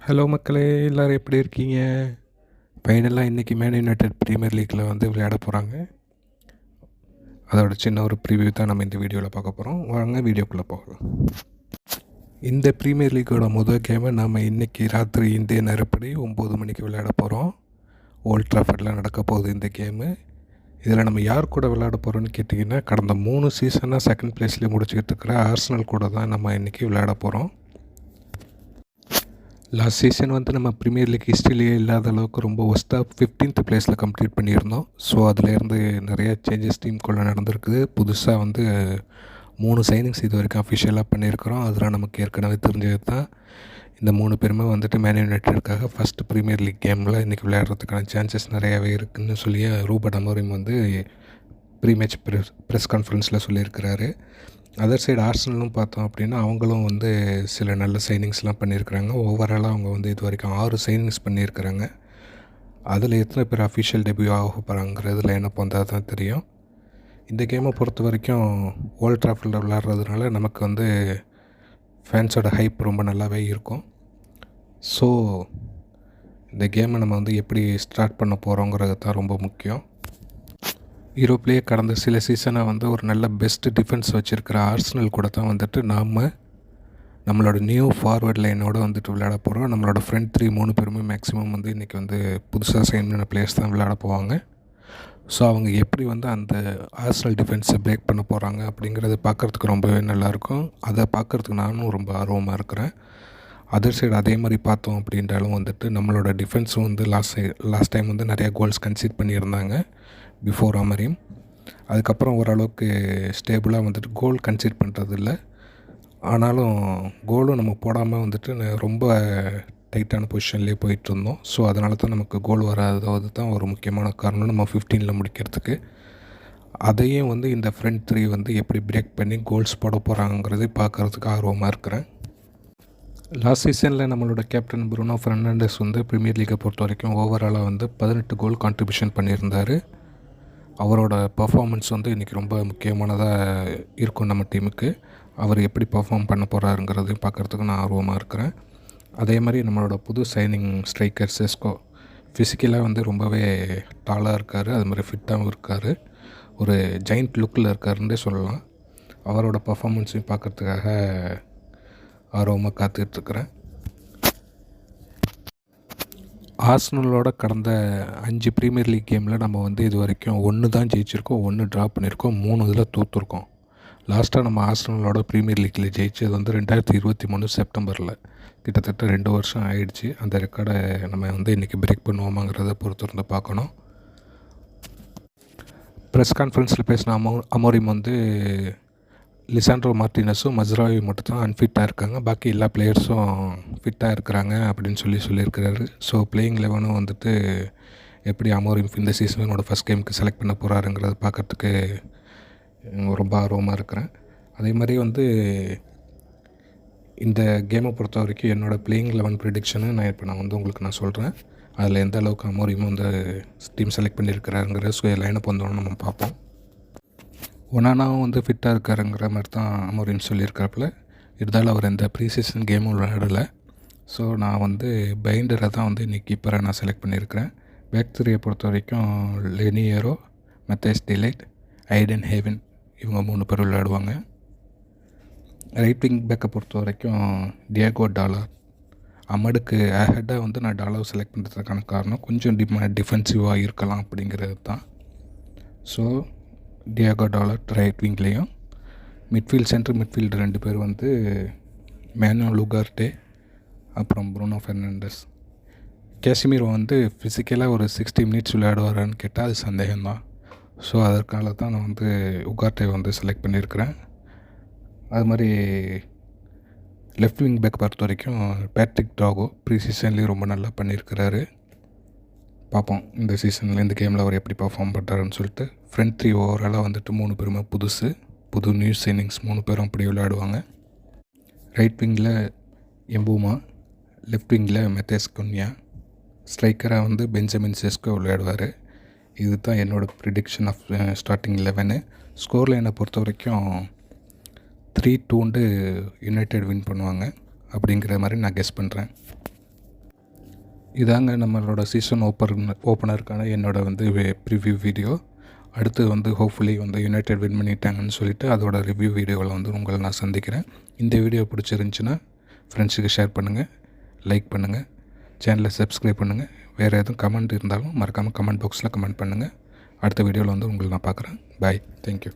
Hello மக்களே, எல்லோரும் எப்படி இருக்கீங்க? ஃபைனலாக இன்றைக்கி மேன் யுனைடெட் ப்ரீமியர் லீக்கில் வந்து விளையாட போகிறாங்க. அதோட சின்ன ஒரு ப்ரிவியூ தான் நம்ம இந்த வீடியோவில் பார்க்க போகிறோம். வாங்க வீடியோக்குள்ளே போகலாம். இந்த ப்ரீமியர் லீக்கோட முதல் கேமை நாம் இன்றைக்கி ராத்திரி இந்திய நேரப்படி 9 மணிக்கு விளையாட போகிறோம். ஓல்ட் ட்ராஃபர்டில் நடக்க போகுது இந்த கேமு. இதில் நம்ம யார் கூட விளையாட போகிறோன்னு கேட்டிங்கன்னா, கடந்த 3 சீசனாக செகண்ட் ப்ளேஸ்லேயே முடிச்சுக்கிட்டு இருக்கிற ஆர்சனல் கூட தான் நம்ம இன்றைக்கி விளையாட போகிறோம். லாஸ்ட் சீசன் வந்து நம்ம ப்ரீமியர் லீக் ஹிஸ்ட்ரியிலேயே இல்லாத அளவுக்கு ரொம்ப ஒஸ்ட்டாக 15th பிளேஸில் கம்ப்ளீட் பண்ணியிருந்தோம். ஸோ அதுலேருந்து நிறையா சேஞ்சஸ் டீமுக்குள்ளே நடந்திருக்குது. புதுசாக வந்து 3 சைனிங்ஸ் இது வரைக்கும் அஃபிஷியலாக பண்ணியிருக்கிறோம். அதெல்லாம் நமக்கு ஏற்கனவே தெரிஞ்சது தான். இந்த 3 பேருமே வந்துட்டு மேன் யுனைடெடுக்காக ஃபஸ்ட்டு ப்ரீமியர் லீக் கேமில் இன்றைக்கி விளையாடுறதுக்கான சான்சஸ் நிறையாவே இருக்குதுன்னு சொல்லி ரூபர்ட் அமோரிம் வந்து ப்ரீ மேட்ச் ப்ரெஸ் கான்ஃபரன்ஸில் சொல்லியிருக்கிறாரு. அதர் சைடு ஆர்சனலும் பார்த்தோம் அப்படின்னா, அவங்களும் வந்து சில நல்ல சைனிங்ஸ்லாம் பண்ணியிருக்கிறாங்க. ஓவராலாக அவங்க வந்து இது வரைக்கும் 6 சைனிங்ஸ் பண்ணியிருக்கிறாங்க. அதில் எத்தனை பேர் அஃபிஷியல் டெபியூ ஆக போகிறாங்கிறதுல என்ன வந்தால் தான் தெரியும். இந்த கேமை பொறுத்த வரைக்கும் ஓல்ட் ட்ராஃபர்டில் விளையாடுறதுனால நமக்கு வந்து ஃபேன்ஸோட ஹைப் ரொம்ப நல்லாவே இருக்கும். ஸோ இந்த கேமை நம்ம வந்து எப்படி ஸ்டார்ட் பண்ண போகிறோங்கிறது தான் ரொம்ப முக்கியம். யூரோப்லேயே கடந்த சில சீசனாக வந்து ஒரு நல்ல பெஸ்ட்டு டிஃபென்ஸ் வச்சுருக்கிற ஆர்சனல் கூட தான் வந்துட்டு நம்மளோட நியூ ஃபார்வர்ட் லைனோடு வந்துட்டு விளையாட போகிறோம். நம்மளோட ஃப்ரண்ட் 3 பேருமே மேக்ஸிமம் வந்து இன்றைக்கி வந்து புதுசாக சைன் பண்ண பிளேயர்ஸ் தான் விளையாட போவாங்க. ஸோ அவங்க எப்படி வந்து அந்த ஆர்சனல் டிஃபென்ஸை பிரேக் பண்ண போகிறாங்க அப்படிங்கிறத பார்க்குறதுக்கு ரொம்பவே நல்லாயிருக்கும். அதை பார்க்குறதுக்கு நானும் ரொம்ப ஆர்வமாக இருக்கிறேன். அதர் சைடு அதே மாதிரி பார்த்தோம் அப்படின்றாலும் வந்துட்டு நம்மளோட டிஃபென்ஸும் வந்து லாஸ்ட் டைம் வந்து நிறையா கோல்ஸ் கன்சீட் பண்ணியிருந்தாங்க பிஃபோர் அமரியும். அதுக்கப்புறம் ஓரளவுக்கு ஸ்டேபிளாக வந்துட்டு கோல் கன்சீட் பண்ணுறதில்ல. ஆனாலும் கோலும் நம்ம போடாமல் வந்துட்டு ரொம்ப டைட்டான பொசிஷன்லேயே போயிட்டுருந்தோம். ஸோ அதனால தான் நமக்கு கோல் வராதது தான் ஒரு முக்கியமான காரணம் நம்ம 15ல் முடிக்கிறதுக்கு. அதையும் வந்து இந்த ஃப்ரண்ட் 3 வந்து எப்படி பிரேக் பண்ணி கோல்ஸ் போட போகிறாங்கிறதை பார்க்குறதுக்கு ஆர்வமாக இருக்கிறேன். லாஸ்ட் சீசனில் நம்மளோட கேப்டன் ப்ரூனோ ஃபெர்னாண்டஸ் வந்து ப்ரீமியர் லீக்கை பொறுத்த வரைக்கும் ஓவராலாக வந்து 18 கோல் கான்ட்ரிபியூஷன் பண்ணியிருந்தார். அவரோட பர்ஃபார்மன்ஸ் வந்து இன்றைக்கி ரொம்ப முக்கியமானதாக இருக்கும் நம்ம டீமுக்கு. அவர் எப்படி பர்ஃபார்ம் பண்ண போகிறாருங்கிறதையும் பார்க்குறதுக்கு நான் ஆர்வமாக இருக்கிறேன். அதே மாதிரி நம்மளோட புது சைனிங் ஸ்ட்ரைக்கர் செஸ்கோ ஃபிசிக்கலாக வந்து ரொம்பவே டாலாக இருக்கார். அது மாதிரி ஃபிட்டாகவும் இருக்கார். ஒரு ஜெயிண்ட் லுக்கில் இருக்காருன்றே சொல்லலாம். அவரோட பர்ஃபார்மன்ஸையும் பார்க்குறதுக்காக ஆர்வமாக காத்துட்ருக்கிறேன். ஆர்சனலோட கடந்த 5 ப்ரீமியர் லீக் கேமில் நம்ம வந்து இது வரைக்கும் 1 தான் ஜெயிச்சிருக்கோம், 1 ட்ரா பண்ணியிருக்கோம், 3 இதில் தோற்றுருக்கோம். லாஸ்ட்டாக நம்ம ஆர்சனலோட ப்ரீமியர் லீக்கில் ஜெயிச்சது வந்து 2023 செப்டம்பரில். கிட்டத்தட்ட 2 வருஷம் ஆயிடுச்சு. அந்த ரெக்கார்டை நம்ம வந்து இன்றைக்கி பிரேக் பண்ணுவோமாங்கிறத பொறுத்திருந்து பார்க்கணும். ப்ரெஸ் கான்ஃபரன்ஸில் பேசின அமோரிம் வந்து லிசாண்ட்ரோ மார்டினஸும் மஸ்ராவி மட்டும் தான் அன்ஃபிட்டாக இருக்காங்க, பாக்கி எல்லா பிளேயர்ஸும் ஃபிட்டாக இருக்கிறாங்க அப்படின்னு சொல்லியிருக்கிறாரு. ஸோ பிளேயிங் 11 வந்துட்டு எப்படி அமோரிம் இந்த சீசனோட ஃபஸ்ட் கேமுக்கு செலக்ட் பண்ண போகிறாருங்கிறத பார்க்குறதுக்கு ரொம்ப ஆர்வமாக இருக்கிறேன். அதே மாதிரி வந்து இந்த கேமை பொறுத்த வரைக்கும் என்னோடய பிளேயிங் 11 ப்ரிடிக்ஷனு நான் வந்து உங்களுக்கு நான் சொல்கிறேன். அதில் எந்த அளவுக்கு அமோரிமும் வந்து டீம் செலக்ட் பண்ணியிருக்கிறாருங்கிற லைனப் வந்தோன்னு நம்ம பார்ப்போம். ஒனானாவும் வந்து ஃபிட்டாக இருக்காருங்கிற மாதிரி தான் அமோரிம் சொல்லியிருக்காப்புல. இருந்தாலும் அவர் எந்த ப்ரீ சீசன் கேமும் விளையாடலை. ஸோ நான் வந்து பைண்டரை தான் வந்து இன்றைக்கி கீப்பரை நான் செலக்ட் பண்ணியிருக்கிறேன். பேக் 3 பொறுத்த வரைக்கும் லெனியரோ, மெத்தேஸ் டிலைட், ஐடன் ஹேவன் இவங்க 3 பேர் விளையாடுவாங்க. ரைட் விங் பேக்கை பொறுத்த வரைக்கும் டியாகோ டாலர். அமடுக்கு ஹெட்டாக வந்து நான் டாலர் செலக்ட் பண்ணுறதுக்கான காரணம் கொஞ்சம் டிஃபென்சிவாக இருக்கலாம் அப்படிங்கிறது தான். ஸோ டியாகோ டாலர் ரைட் விங்லேயும், மிட்ஃபீல்டு 2 பேர் வந்து மேனுவல் லுகார்டே அப்புறம் ப்ரூனோ ஃபெர்னாண்டஸ். கேசிமீரோ வந்து ஃபிசிக்கலாக ஒரு 60 மினிட்ஸ் விளையாடுவாரான்னு கேட்டால் அது சந்தேகம்தான். ஸோ அதற்காக தான் நான் வந்து உகார்டே வந்து செலக்ட் பண்ணியிருக்கிறேன். அது மாதிரி லெஃப்ட் விங் பேக் பொறுத்த வரைக்கும் பேட்ரிக் டாகோ ப்ரீ சீசன்லேயும் ரொம்ப நல்லா பண்ணியிருக்கிறாரு. பார்ப்போம் இந்த சீசனில் இந்த கேமில் அவர் எப்படி பர்ஃபார்ம் பண்ணுறாருன்னு சொல்லிட்டு. ஃப்ரண்ட் 3 ஓவராலாக வந்துட்டு 3 பேருமே புது நியூ சைனிங்ஸ் 3 பேரும் அப்படி விளையாடுவாங்க. ரைட் விங்கில் எம்பூமா, லெஃப்ட் விங்கில் மெத்தேஸ் குன்யா, ஸ்ட்ரைக்கராக வந்து பெஞ்சமின் செஸ்கோ விளையாடுவார். இது தான் என்னோடய ப்ரிடிக்ஷன் ஆஃப் ஸ்டார்டிங் 11. ஸ்கோர் லைனை பொறுத்த வரைக்கும் 3-2 யுனைடெட் வின் பண்ணுவாங்க அப்படிங்கிற மாதிரி நான் கெஸ் பண்ணுறேன். இதாங்க நம்மளோட சீசன் ஓப்பனருக்கான என்னோட வந்து ப்ரிவ்யூ வீடியோ. அடுத்து வந்து ஹோப்ஃபுல்லி வந்து யுனைடெட் வின் பண்ணிட்டாங்கன்னு சொல்லிட்டு அதோட ரிவ்யூ வீடியோவில் வந்து உங்களை நான் சந்திக்கிறேன். இந்த வீடியோ பிடிச்சிருந்துச்சின்னா ஃப்ரெண்ட்ஸுக்கு ஷேர் பண்ணுங்கள், லைக் பண்ணுங்கள், சேனலை சப்ஸ்கிரைப் பண்ணுங்கள். வேறு எதுவும் கமெண்ட் இருந்தாலும் மறக்காமல் கமெண்ட் பாக்ஸில் கமெண்ட் பண்ணுங்கள். அடுத்த வீடியோவில் வந்து உங்களை நான் பார்க்குறேன். பாய். தேங்க்யூ.